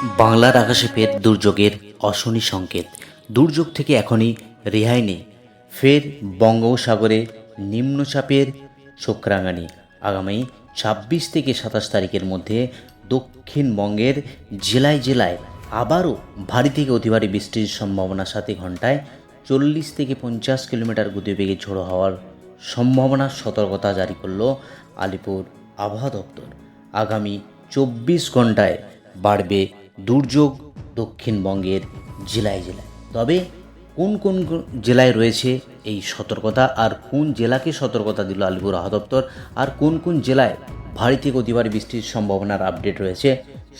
বাংলার আকাশে ফের দুর্যোগের অশনি সংকেত। দুর্যোগ থেকে এখনই রেহাই নেই, ফের বঙ্গোপসাগরে নিম্নচাপের চক্রাঙ্গানি। আগামী ২৬ থেকে ২৭ তারিখের মধ্যে দক্ষিণবঙ্গের জেলায় জেলায় আবারও ভারী থেকে অতি ভারী বৃষ্টির সম্ভাবনার সাথে ঘন্টায় ৪০ থেকে ৫০ কিলোমিটার গতিবেগে ঝোড়ো হওয়ার সম্ভাবনার সতর্কতা জারি করল আলিপুর আবহাওয়া দপ্তর। আগামী ২৪ ঘন্টায় বাড়বে দুর্যোগ দক্ষিণবঙ্গের জেলায় জেলায়। তবে কোন কোন জেলায় রয়েছে এই সতর্কতা, আর কোন জেলাকে সতর্কতা দিল আলিপুর আবহাওয়া দপ্তর, আর কোন কোন জেলায় ভারী থেকে অতি ভারী বৃষ্টির সম্ভাবনার আপডেট রয়েছে,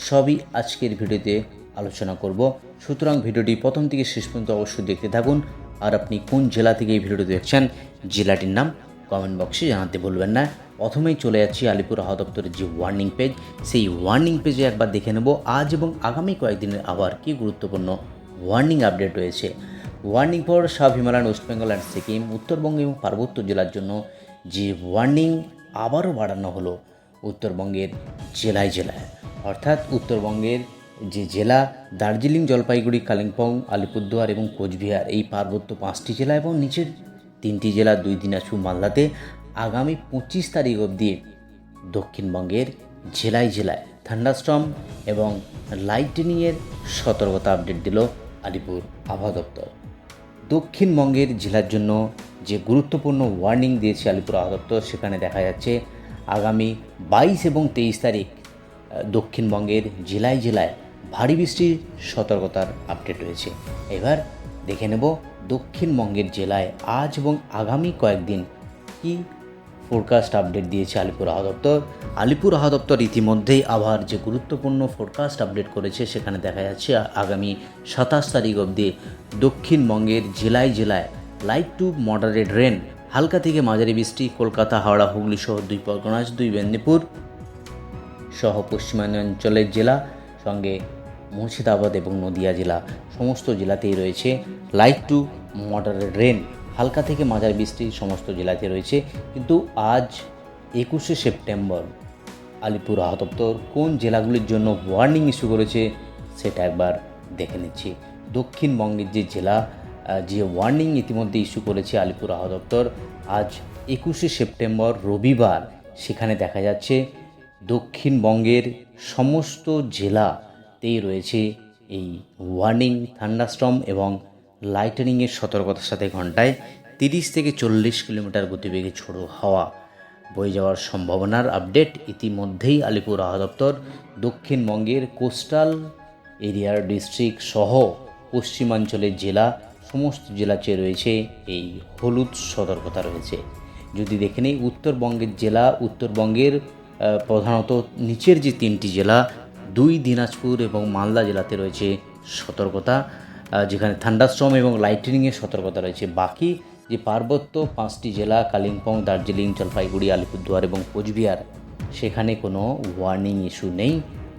সবই আজকের ভিডিওতে আলোচনা করব। সুতরাং ভিডিওটি প্রথম থেকে শেষ পর্যন্ত অবশ্যই দেখতে থাকুন। আর আপনি কোন জেলা থেকে এই ভিডিওটি দেখছেন, জেলাটির নাম কমেন্ট বক্সে জানাতে ভুলবেন না। প্রথমেই চলে যাচ্ছি আলিপুর আবহাওয়া দপ্তরের যে ওয়ার্নিং পেজ, সেই ওয়ার্নিং পেজে একবার দেখে নেব আজ এবং আগামী কয়েকদিনের আবার কী গুরুত্বপূর্ণ ওয়ার্নিং আপডেট রয়েছে। Warning for sub Himalayan, West Bengal and Sikkim, Uttarbanga এবং পার্বত্য জেলার জন্য যে ওয়ার্নিং আবারও বাড়ানো হলো উত্তরবঙ্গের জেলায় জেলায়। অর্থাৎ উত্তরবঙ্গের যে জেলা দার্জিলিং, জলপাইগুড়ি, কালিম্পং, আলিপুরদুয়ার এবং কোচবিহার, এই পার্বত্য 5টি জেলা এবং নিচের 3টি জেলা 2 দিনাজপুর, মালদাতে আগামী 25 তারিখ অবধি দক্ষিণবঙ্গের জেলায় জেলায় থান্ডারস্টর্ম এবং লাইটনিংয়ের সতর্কতা আপডেট দিল আলিপুর আবহাওয়া দপ্তর। দক্ষিণবঙ্গের জেলার জন্য যে গুরুত্বপূর্ণ ওয়ার্নিং দিয়েছে আলিপুর আবহাওয়া দপ্তর, সেখানে দেখা যাচ্ছে আগামী 22 এবং 23 তারিখ দক্ষিণবঙ্গের জেলায় জেলায় ভারী বৃষ্টির সতর্কতার আপডেট রয়েছে। এবার দেখে নেব দক্ষিণবঙ্গের জেলায় আজ এবং আগামী কয়েকদিন কি ফোরকাস্ট আপডেট দিয়েছে আলিপুর আবহাওয়া দপ্তর। আলিপুর আবহাওয়া দপ্তর ইতিমধ্যেই আবহাওয়ার যে গুরুত্বপূর্ণ ফোরকাস্ট আপডেট করেছে, সেখানে দেখা যাচ্ছে আগামী 27 তারিখ অবধি দক্ষিণবঙ্গের জেলায় জেলায় লাইট টু মডারেট রেন, হালকা থেকে মাঝারি বৃষ্টি কলকাতা, হাওড়া, হুগলি সহ 2 পরগনা, 2 মেদিনীপুর সহ পশ্চিমাঞ্চলের জেলা, সঙ্গে মুর্শিদাবাদ এবং নদিয়া জেলা, সমস্ত জেলাতেই রয়েছে লাইট টু মডারেট রেন, হালকা থেকে মাঝারি বৃষ্টি সমস্ত জেলাতে রয়েছে। কিন্তু আজ 21শে সেপ্টেম্বর আলিপুর আবহাওয়া দপ্তর কোন জেলাগুলির জন্য ওয়ার্নিং ইস্যু করেছে সেটা একবার দেখে নিচ্ছি। দক্ষিণবঙ্গের যে জেলা যে ওয়ার্নিং ইতিমধ্যে ইস্যু করেছে আলিপুর আবহাওয়া দপ্তর আজ 21শে সেপ্টেম্বর রবিবার, সেখানে দেখা যাচ্ছে দক্ষিণবঙ্গের সমস্ত জেলাতেই রয়েছে এই ওয়ার্নিং, থান্ডারস্টর্ম এবং লাইটনিংয়ের সতর্কতার সাথে ঘন্টায় 30 থেকে 40 কিলোমিটার গতিবেগে ঝোড়ো হাওয়া বয়ে যাওয়ার সম্ভাবনার আপডেট ইতিমধ্যেই আলিপুর আবহাওয়া দপ্তর দক্ষিণবঙ্গের কোস্টাল এরিয়ার ডিস্ট্রিক্ট সহ পশ্চিমাঞ্চলের জেলা সমস্ত জেলাতে রয়েছে এই হলুদ সতর্কতা রয়েছে। যদি দেখে নিই উত্তরবঙ্গের জেলা, উত্তরবঙ্গের প্রধানত নিচের যে 3টি জেলা 2 দিনাজপুর এবং মালদা জেলাতে রয়েছে সতর্কতা, যেখানে থান্ডারস্টর্ম এবং লাইটনিংয়ের সতর্কতা রয়েছে। বাকি যে পার্বত্য 5টি জেলা কালিম্পং, দার্জিলিং, জলপাইগুড়ি, আলিপুরদুয়ার এবং কোচবিহার, সেখানে কোনো ওয়ার্নিং ইস্যু নেই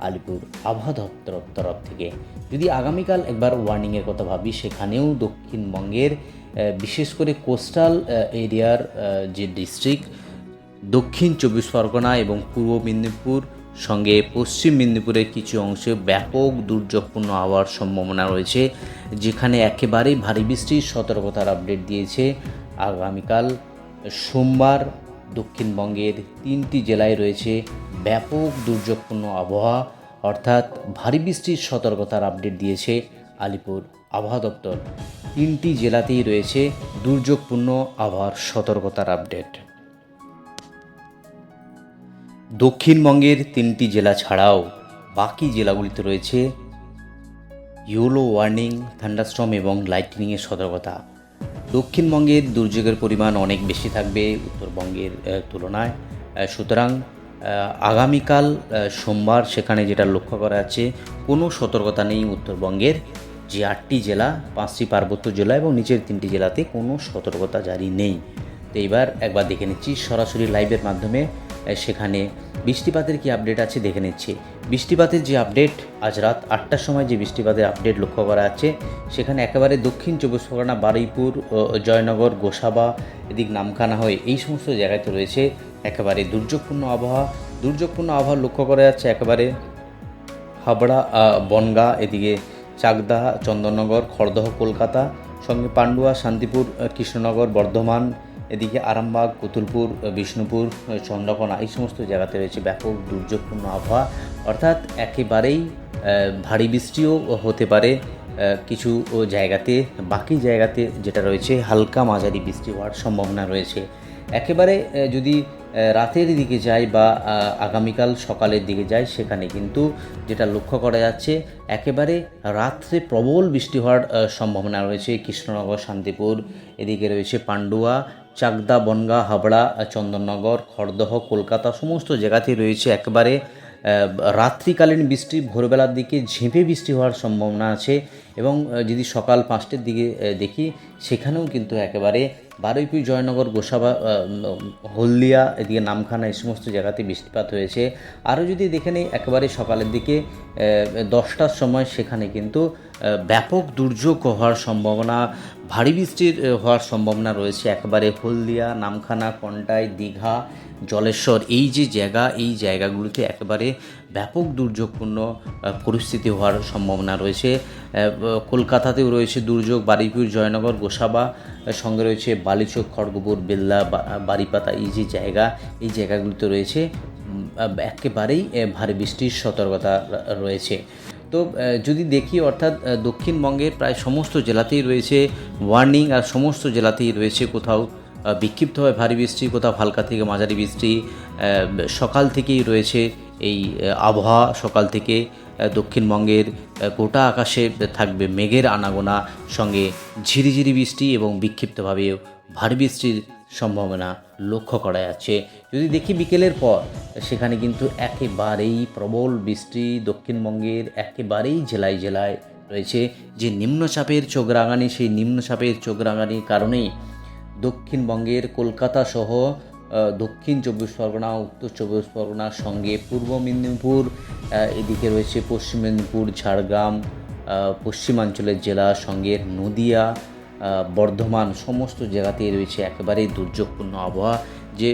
আলিপুর আবহাওয়া দপ্তর তরফ থেকে। যদি আগামীকাল একবার ওয়ার্নিংয়ের কথা ভাবি, সেখানেও দক্ষিণবঙ্গের বিশেষ করে কোস্টাল এরিয়ার যে ডিস্ট্রিক্ট দক্ষিণ 24 পরগনা এবং পূর্ব মেদিনীপুর সঙ্গে পশ্চিম মেদিনীপুরের কিছু অংশে ব্যাপক দুর্যোগপূর্ণ আবহাওয়ার সম্ভাবনা রয়েছে, যেখানে একেবারেই ভারী বৃষ্টির সতর্কতার আপডেট দিয়েছে। আগামীকাল সোমবার দক্ষিণবঙ্গের 3টি জেলায় রয়েছে ব্যাপক দুর্যোগপূর্ণ আবহাওয়া, অর্থাৎ ভারী বৃষ্টির সতর্কতার আপডেট দিয়েছে আলিপুর আবহাওয়া দপ্তর। 3টি জেলাতেই রয়েছে দুর্যোগপূর্ণ আবহাওয়ার সতর্কতার আপডেট। দক্ষিণবঙ্গের 3টি জেলা ছাড়াও বাকি জেলাগুলিতে রয়েছে ইয়েলো ওয়ার্নিং, থান্ডারস্টর্ম এবং লাইটনিংয়ের সতর্কতা। দক্ষিণবঙ্গের দুর্যোগের পরিমাণ অনেক বেশি থাকবে উত্তরবঙ্গের তুলনায়। সুতরাং আগামীকাল সোমবার সেখানে যেটা লক্ষ্য করা যাচ্ছে, কোনো সতর্কতা নেই উত্তরবঙ্গের যে 8টি জেলা, 5টি পার্বত্য জেলা এবং নিচের 3টি জেলাতে কোনো সতর্কতা জারি নেই। তো এবার একবার দেখে নিচ্ছি সরাসরি লাইভের মাধ্যমে সেখানে বৃষ্টিপাতের কি আপডেট আছে দেখে নিচ্ছি। বৃষ্টিপাতের যে আপডেট, আজ রাত 8টার সময় যে বৃষ্টিপাতের আপডেট লক্ষ্য করা যাচ্ছে, সেখানে একেবারে দক্ষিণ 24 পরগনা, বারুইপুর, জয়নগর, গোসাবা, এদিক নামখানা হয়ে এই সমস্ত জায়গাতে রয়েছে একেবারে দুর্যোগপূর্ণ আবহাওয়া লক্ষ্য করা যাচ্ছে একেবারে হাবড়া, বনগাঁ, এদিকে চাকদা, চন্দননগর, খড়দহ, কলকাতা, সঙ্গে পান্ডুয়া, শান্তিপুর, কৃষ্ণনগর, বর্ধমান, এদিকে আরামবাগ, কতুলপুর, বিষ্ণুপুর, চন্দ্রকোনা, এই সমস্ত জায়গাতে রয়েছে ব্যাপক দুর্যোগপূর্ণ আবহাওয়া। অর্থাৎ একেবারেই ভারী বৃষ্টিও হতে পারে কিছু জায়গাতে, বাকি জায়গাতে যেটা রয়েছে হালকা মাঝারি বৃষ্টি হওয়ার সম্ভাবনা রয়েছে। একেবারে যদি রাতের দিকে যাই বা আগামীকাল সকালের দিকে যাই, সেখানে কিন্তু যেটা লক্ষ্য করা যাচ্ছে একেবারে রাত্রে প্রবল বৃষ্টি হওয়ার সম্ভাবনা রয়েছে। কৃষ্ণনগর, শান্তিপুর, এদিকে রয়েছে পান্ডুয়া, চাকদা, বনগাঁ, হাবড়া, চন্দননগর, খড়দহ, কলকাতা, সমস্ত জায়গাতেই রয়েছে একেবারে রাত্রিকালীন বৃষ্টি, ভোরবেলার দিকে ঝেঁপে বৃষ্টি হওয়ার সম্ভাবনা আছে। এবং যদি সকাল 5টার দিকে দেখি, সেখানেও কিন্তু একেবারে বারুইপুর, জয়নগর, গোসাবা, হলদিয়া, এদিকে নামখানা, এই সমস্ত জায়গাতে বৃষ্টিপাত হয়েছে। আরও যদি দেখে নিই একেবারে সকালের দিকে 10টার সময়, সেখানে কিন্তু ব্যাপক দুর্যোগ হওয়ার সম্ভাবনা, ভারী বৃষ্টির হওয়ার সম্ভাবনা রয়েছে। একেবারে হলদিয়া, নামখানা, কন্টাই, দীঘা, জলেশ্বর, এই যে জায়গা, এই জায়গাগুলোতে একেবারে ব্যাপক দুর্যোগপূর্ণ পরিস্থিতি হওয়ার সম্ভাবনা রয়েছে। কলকাতাতেও রয়েছে দুর্যোগ, বারুইপুর, জয়নগর, গোসাবা, সঙ্গে রয়েছে বালিচক, খড়গপুর, বেল্লা, বারিপাতা, এই যে জায়গা, এই জায়গাগুলোতে রয়েছে একেবারেই ভারী বৃষ্টির সতর্কতা রয়েছে। তো যদি দেখি, অর্থাৎ দক্ষিণবঙ্গের প্রায় সমস্ত জেলাতেই রয়েছে ওয়ার্নিং, আর সমস্ত জেলাতেই রয়েছে কোথাও বিক্ষিপ্তভাবে ভারী বৃষ্টি, কোথাও হালকা থেকে মাঝারি বৃষ্টি। সকাল থেকেই রয়েছে এই আবহাওয়া। সকাল থেকে দক্ষিণবঙ্গের গোটা আকাশে থাকবে মেঘের আনাগোনা, সঙ্গে ঝিরিঝিরি বৃষ্টি এবং বিক্ষিপ্তভাবেও ভারী বৃষ্টির সম্ভাবনা লক্ষ্য করা যাচ্ছে। যদি দেখি বিকেলের পর, সেখানে কিন্তু একেবারেই প্রবল বৃষ্টি দক্ষিণবঙ্গের একেবারেই জেলায় জেলায় রয়েছে। যে নিম্নচাপের চোখ রাঙানি, সেই নিম্নচাপের চোখ রাঙানির কারণেই দক্ষিণবঙ্গের কলকাতা সহ দক্ষিণ 24 পরগনা, উত্তর 24 পরগনার সঙ্গে পূর্ব মেদিনীপুর, এদিকে রয়েছে পশ্চিম মেদিনীপুর, ঝাড়গ্রাম, পশ্চিমাঞ্চলের জেলা, সঙ্গে নদিয়া, বর্ধমান, সমস্ত জায়গাতেই রয়েছে একেবারেই দুর্যোগপূর্ণ আবহাওয়া। যে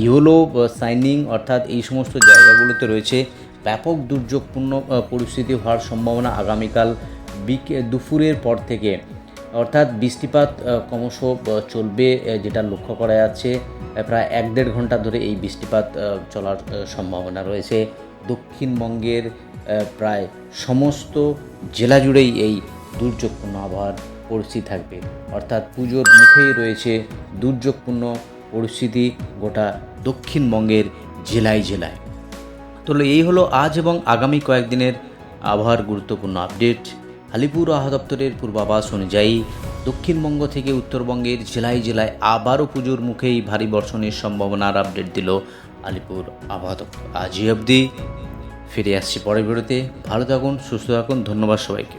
ইয়েলো সাইনিং, অর্থাৎ এই সমস্ত জায়গাগুলোতে রয়েছে ব্যাপক দুর্যোগপূর্ণ পরিস্থিতি হওয়ার সম্ভাবনা আগামীকাল দুপুরের পর থেকে। অর্থাৎ বৃষ্টিপাত ক্রমশ চলবে, যেটা লক্ষ্য করা যাচ্ছে প্রায় 1-1.5 ঘন্টা ধরে এই বৃষ্টিপাত চলার সম্ভাবনা রয়েছে। দক্ষিণবঙ্গের প্রায় সমস্ত জেলা জুড়েই এই দুর্যোগপূর্ণ আবহাওয়ার পরিস্থিতি থাকবে। অর্থাৎ পুজোর মুখেই রয়েছে দুর্যোগপূর্ণ পরিস্থিতি গোটা দক্ষিণবঙ্গের জেলায় জেলায়। তো এই হলো আজ এবং আগামী কয়েকদিনের আবহাওয়ার গুরুত্বপূর্ণ আপডেট। আলিপুর আবহাওয়া দপ্তরের পূর্বাভাস অনুযায়ী দক্ষিণবঙ্গ থেকে উত্তরবঙ্গের জেলায় জেলায় আবারও পুজোর মুখেই ভারী বর্ষণের সম্ভাবনার আপডেট দিল আলিপুর আবহাওয়া দপ্তর। আজই অবধি, ফিরে আসছি পরের ভিডিওতে। ভালো থাকুন, সুস্থ থাকুন, ধন্যবাদ সবাইকে।